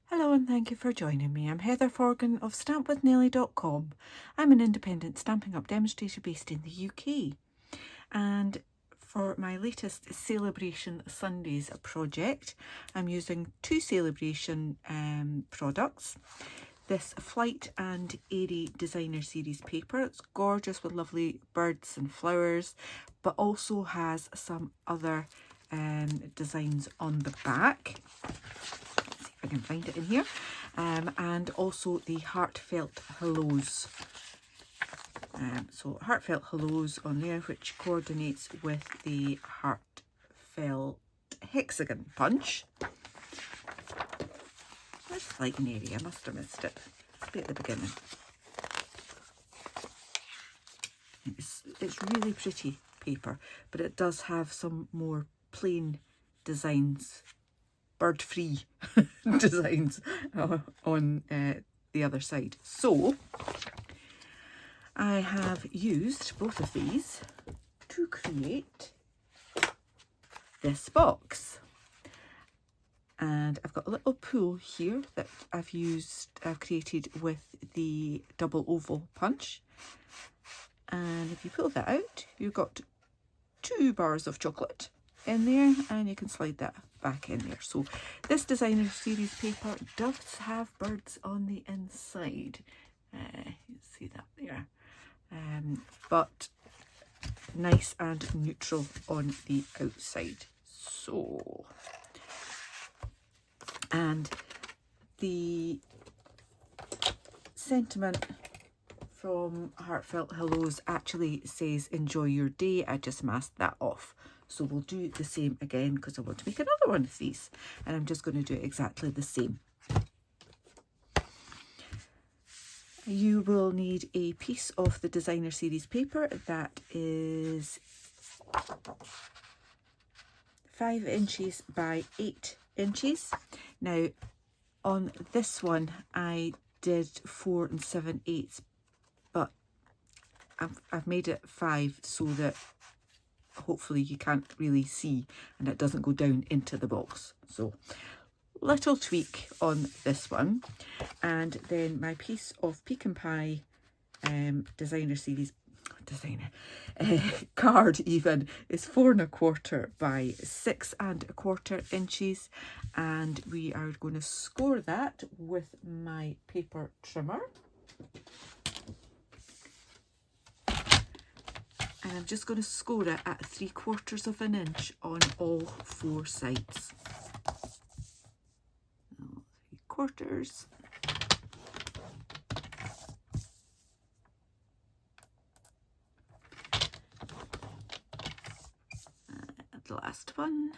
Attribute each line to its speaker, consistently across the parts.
Speaker 1: Hello and thank you for joining me. I'm Heather Forgan of stampwithnellie.com. I'm an independent Stampin' Up demonstrator based in the UK. And for my latest Sale-A-Bration Sundays project, I'm using two Sale-A-Bration products. This Flight Airy designer series paper. It's gorgeous with lovely birds and flowers, but also has some other designs on the back. I can find it in here, and also the Heartfelt Hellos. So Heartfelt Hellos on there, which coordinates with the Heartfelt hexagon punch. Where's Flight Airy? I must have missed it. It's be at the beginning. It's really pretty paper, but it does have some more plain designs, bird-free designs on the other side. So I have used both of these to create this box. And I've got a little pool here that I've created with the double oval punch. And if you pull that out, you've got 2 bars of chocolate in there, and you can slide that back in there. So this designer series paper does have birds on the inside. You see that there. But nice and neutral on the outside. So, and the sentiment from Heartfelt Hellos actually says enjoy your day. I just masked that off. So we'll do the same again because I want to make another one of these, and I'm just going to do exactly the same. You will need a piece of the designer series paper that is 5 inches by 8 inches. Now on this one I did 4 7/8, but I've made it 5 so that hopefully you can't really see and it doesn't go down into the box. So little tweak on this one. And then my piece of Pecan Pie designer series card even is 4 1/4 by 6 1/4 inches, and we are going to score that with my paper trimmer. And I'm just going to score it at 3/4 of an inch on all 4 sides. 3/4. And the last one,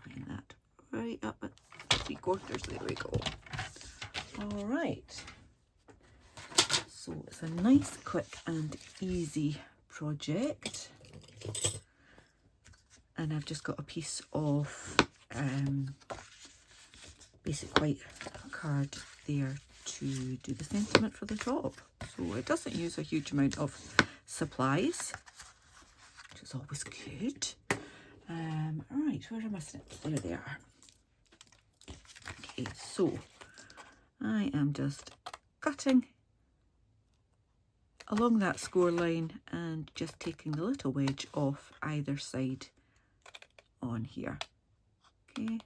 Speaker 1: line that right up at 3/4. There we go. All right. So it's a nice, quick and easy project, and I've just got a piece of basic white card there to do the sentiment for the top. So it doesn't use a huge amount of supplies, which is always good. Right, where are my snips? There they are. Okay, so I am just cutting along that score line and just taking the little wedge off either side on here. Okay,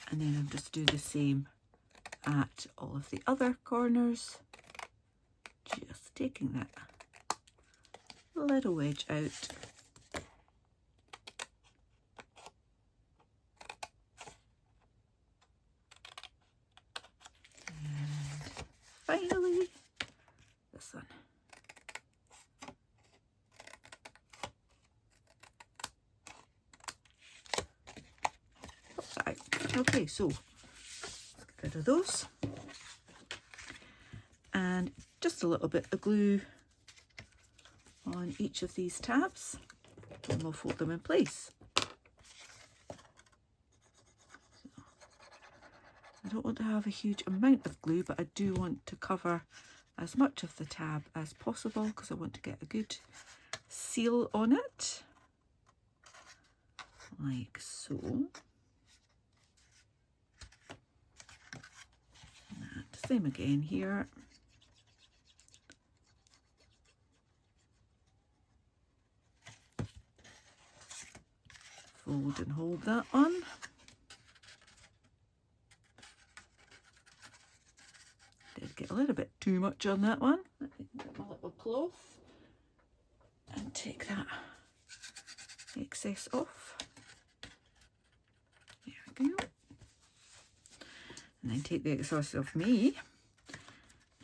Speaker 1: and then I'm just doing the same at all of the other corners, just taking that little wedge out. And finally this one. Okay, so let's get rid of those, and just a little bit of glue on each of these tabs, and we'll fold them in place. I don't want to have a huge amount of glue, but I do want to cover as much of the tab as possible because I want to get a good seal on it, like so. Same again here. Fold and hold that on. Did get a little bit too much on that one. Let me get my little cloth and take that excess off. There we go. And then take the excess off me.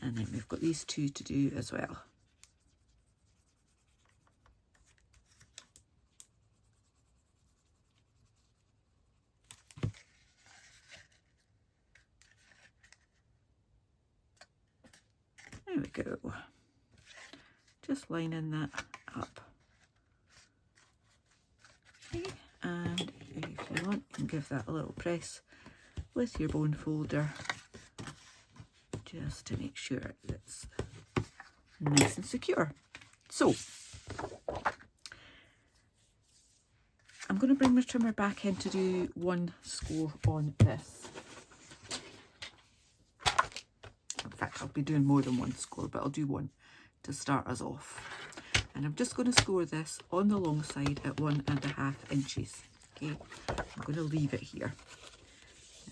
Speaker 1: And then we've got these two to do as well. There we go. Just lining that up. Okay, and if you want, you can give that a little press with your bone folder just to make sure it's nice and secure. So I'm going to bring my trimmer back in to do one score on this. In fact, I'll be doing more than one score, but I'll do one to start us off. And I'm just going to score this on the long side at 1.5 inches. Okay, I'm going to leave it here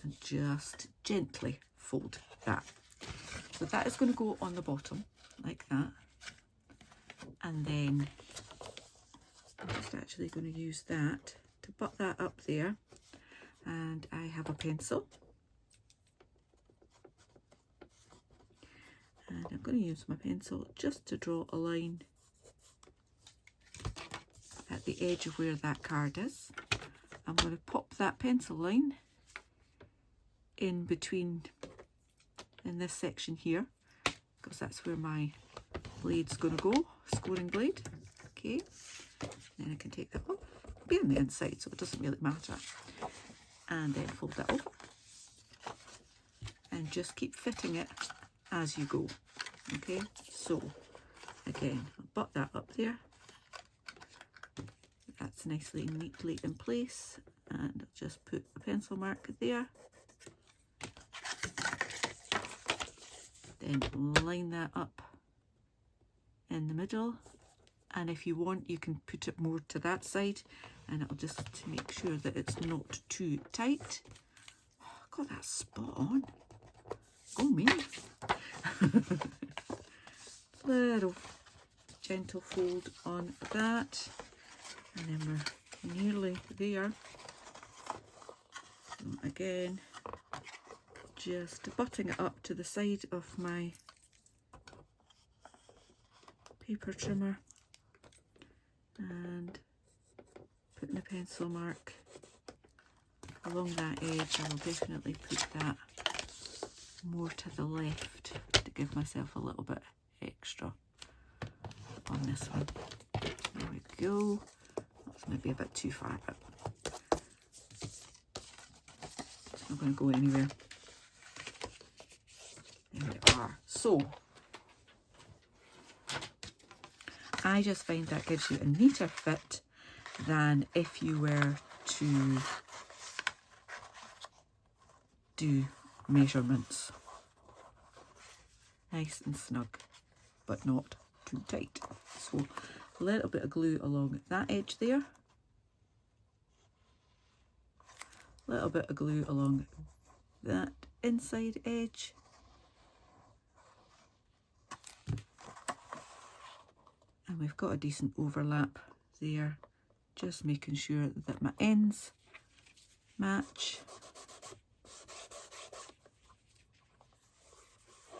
Speaker 1: and just gently fold that. So that is going to go on the bottom like that. And then I'm just actually going to use that to butt that up there. And I have a pencil. And I'm going to use my pencil just to draw a line at the edge of where that card is. I'm going to pop that pencil line in between, in this section here, because that's where my blade's going to go, scoring blade. Okay, then I can take that off, be on the inside so it doesn't really matter, and then fold that over and just keep fitting it as you go. Okay, so again, I'll butt that up there. That's nicely and neatly in place, and I'll just put a pencil mark there. Then line that up in the middle, and if you want, you can put it more to that side, and it'll just to make sure that it's not too tight. Oh, got that spot on. Go me. Little gentle fold on that, and then we're nearly there. So again, just butting it up to the side of my paper trimmer and putting a pencil mark along that edge. I will definitely put that more to the left to give myself a little bit extra on this one. There we go. That's maybe a bit too far, but it's not going to go anywhere. There we are. So I just find that gives you a neater fit than if you were to do measurements. Nice and snug, but not too tight. So a little bit of glue along that edge there. A little bit of glue along that inside edge. And we've got a decent overlap there, just making sure that my ends match.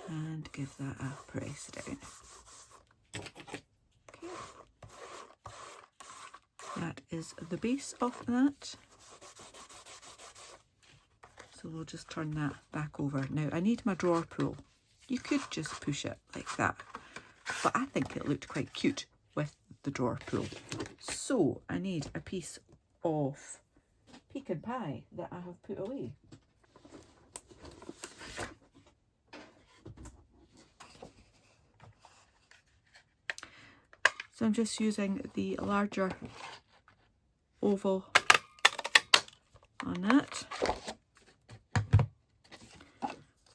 Speaker 1: And give that a press down. Okay. That is the base of that. So we'll just turn that back over. Now I need my drawer pull. You could just push it like that, but I think it looked quite cute with the drawer pull. So I need a piece of pecan pie that I have put away. So I'm just using the larger oval on that.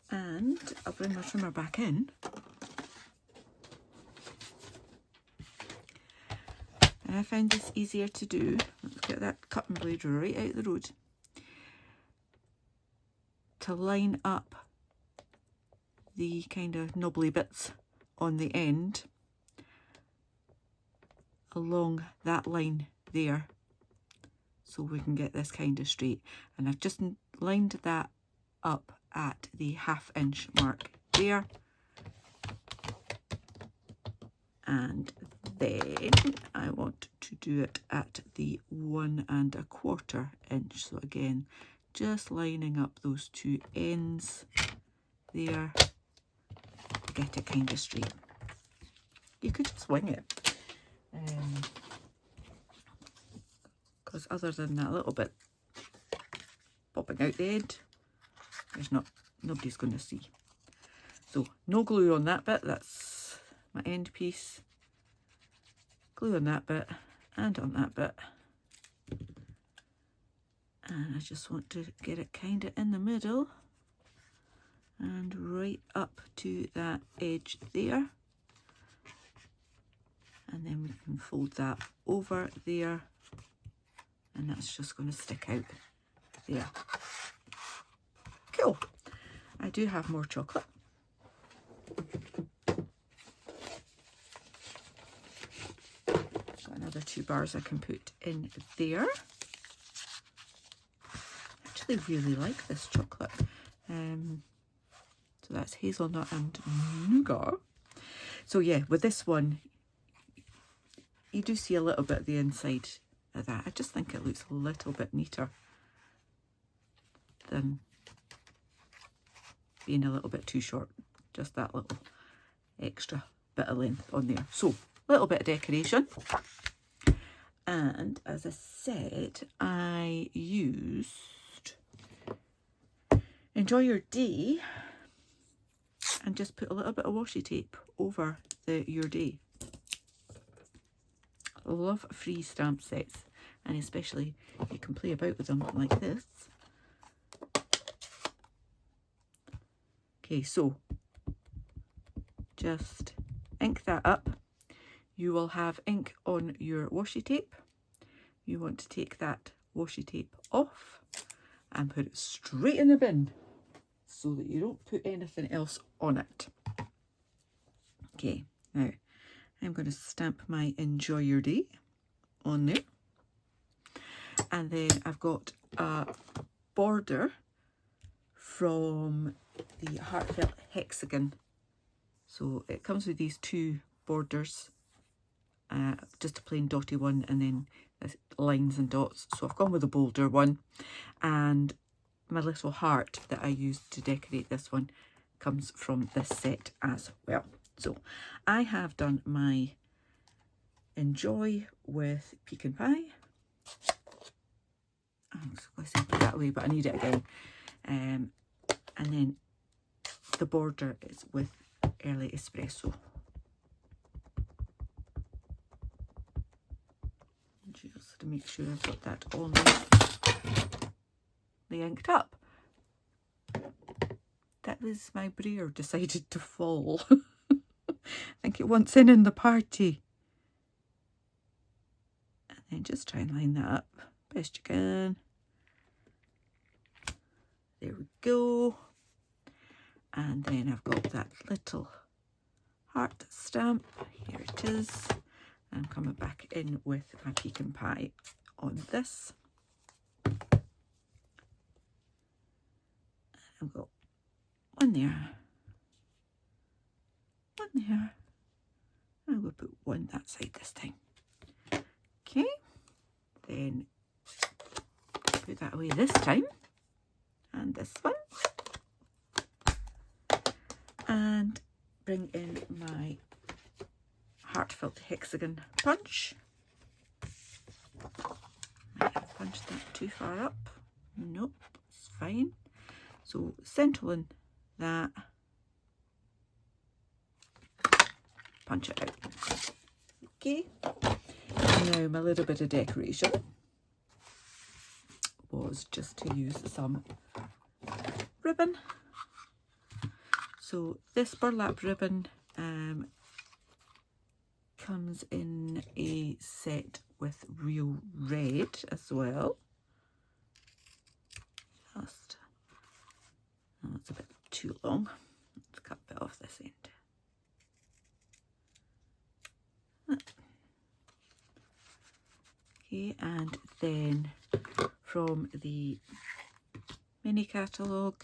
Speaker 1: And I'll bring my trimmer back in. And I found this easier to do. Let's get that cutting blade right out the road. To line up the kind of knobbly bits on the end along that line there, so we can get this kind of straight. And I've just lined that up at the 1/2 inch mark there, and then I want to do it at the 1 1/4 inch. So again, just lining up those two ends there to get it kind of straight. You could just wing it, because other than that little bit popping out the end, nobody's going to see. So no glue on that bit, that's my end piece. Glue on that bit and on that bit. And I just want to get it kind of in the middle and right up to that edge there. And then we can fold that over there, and that's just going to stick out there. Cool. I do have more chocolate. Got another 2 bars I can put in there. I actually really like this chocolate. So that's hazelnut and nougat. So yeah, with this one, you do see a little bit of the inside of that. I just think it looks a little bit neater than being a little bit too short. Just that little extra bit of length on there. So, a little bit of decoration. And as I said, I used Enjoy Your Day and just put a little bit of washi tape over the Your Day. I love free stamp sets, and especially you can play about with them like this. Okay, so just ink that up. You will have ink on your washi tape. You want to take that washi tape off and put it straight in the bin so that you don't put anything else on it. Okay, now I'm going to stamp my Enjoy Your Day on there. And then I've got a border from the Heartfelt Hexagon. So it comes with these 2 borders, just a plain dotty one and then lines and dots. So I've gone with a bolder one, and my little heart that I used to decorate this one comes from this set as well. So I have done my Enjoy with pecan pie. I'm going to put that away, but I need it again. And then the border is with Early Espresso. Just to make sure I've got that all nicely inked up. That was my brayer decided to fall. I think it wants in the party. And then just try and line that up best you can. There we go. And then I've got that little heart stamp. Here it is. I'm coming back in with my pecan pie on this. I've got one there, one there. I will put one that side this time. Okay, then put that away this time, and this one, and bring in my Heartfelt Hexagon punch. Might have punched that too far up. Nope, it's fine. So centering that, punch it out. Okay, now my little bit of decoration was just to use some ribbon. So this burlap ribbon comes in a set with real red as well. Just, oh, it's a bit too long. Let's cut a bit off this end. Okay, and then from the mini catalogue,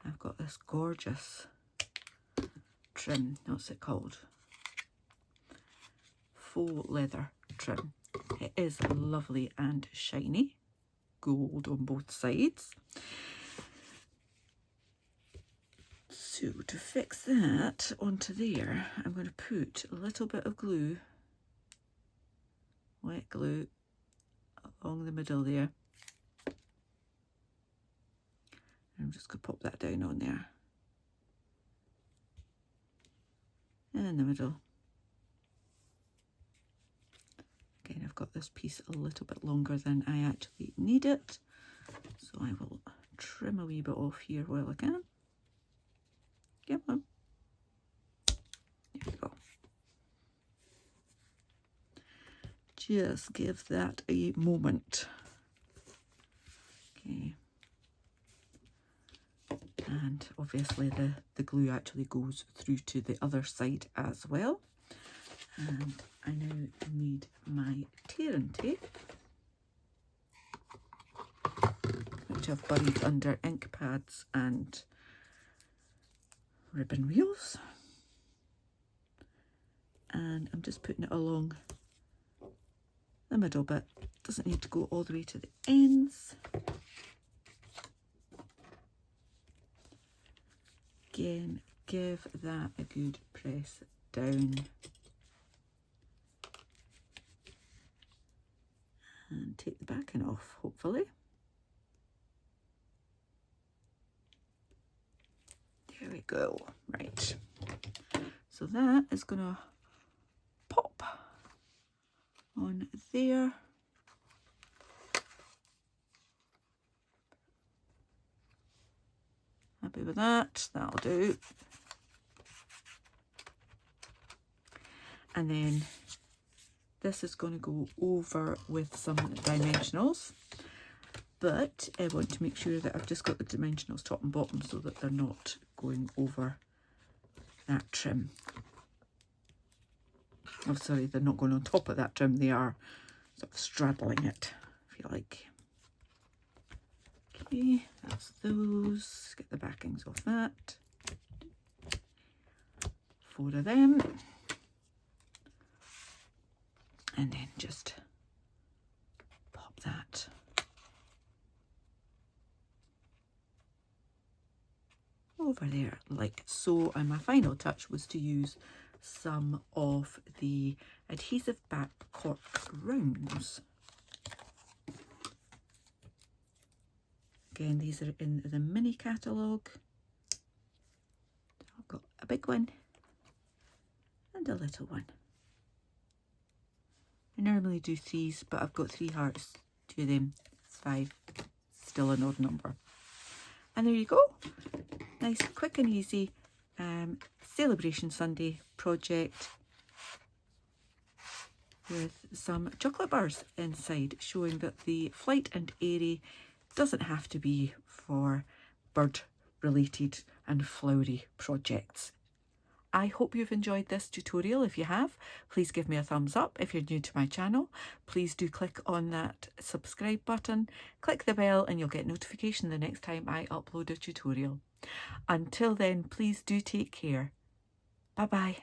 Speaker 1: I've got this gorgeous trim. What's it called? Faux leather trim. It is lovely and shiny, gold on both sides. So to fix that onto there, I'm going to put a little bit of glue, wet glue, along the middle there. And I'm just going to pop that down on there. And in the middle. Again, I've got this piece a little bit longer than I actually need it, so I will trim a wee bit off here while I can. Come on. There we go. Just give that a moment. Okay. And obviously the glue actually goes through to the other side as well. And I now need my tearing tape, which I've buried under ink pads and ribbon wheels. And I'm just putting it along the middle bit. Doesn't need to go all the way to the ends. Again, give that a good press down. And take the backing off, hopefully. There we go. Right. So that is going to pop on there. Happy with that? That'll do. And then this is going to go over with some dimensionals, but I want to make sure that I've just got the dimensionals top and bottom so that they're not going over that trim. Oh, sorry, they're not going on top of that trim, they are sort of straddling it, if you like. Okay, that's those. Get the backings off that. 4 of them. And then just pop that over there like so. And my final touch was to use some of the adhesive back cork rounds. Again, these are in the mini catalogue. I've got a big one and a little one. I normally do 3s, but I've got 3 hearts, 2 of them, it's 5, still an odd number. And there you go, nice, quick and easy Sale-A-Bration Sunday project with some chocolate bars inside, showing that the Flight Airy doesn't have to be for bird related and flowery projects. I hope you've enjoyed this tutorial. If you have, please give me a thumbs up. If you're new to my channel, please do click on that subscribe button, click the bell, and you'll get notification the next time I upload a tutorial. Until then, please do take care. Bye bye.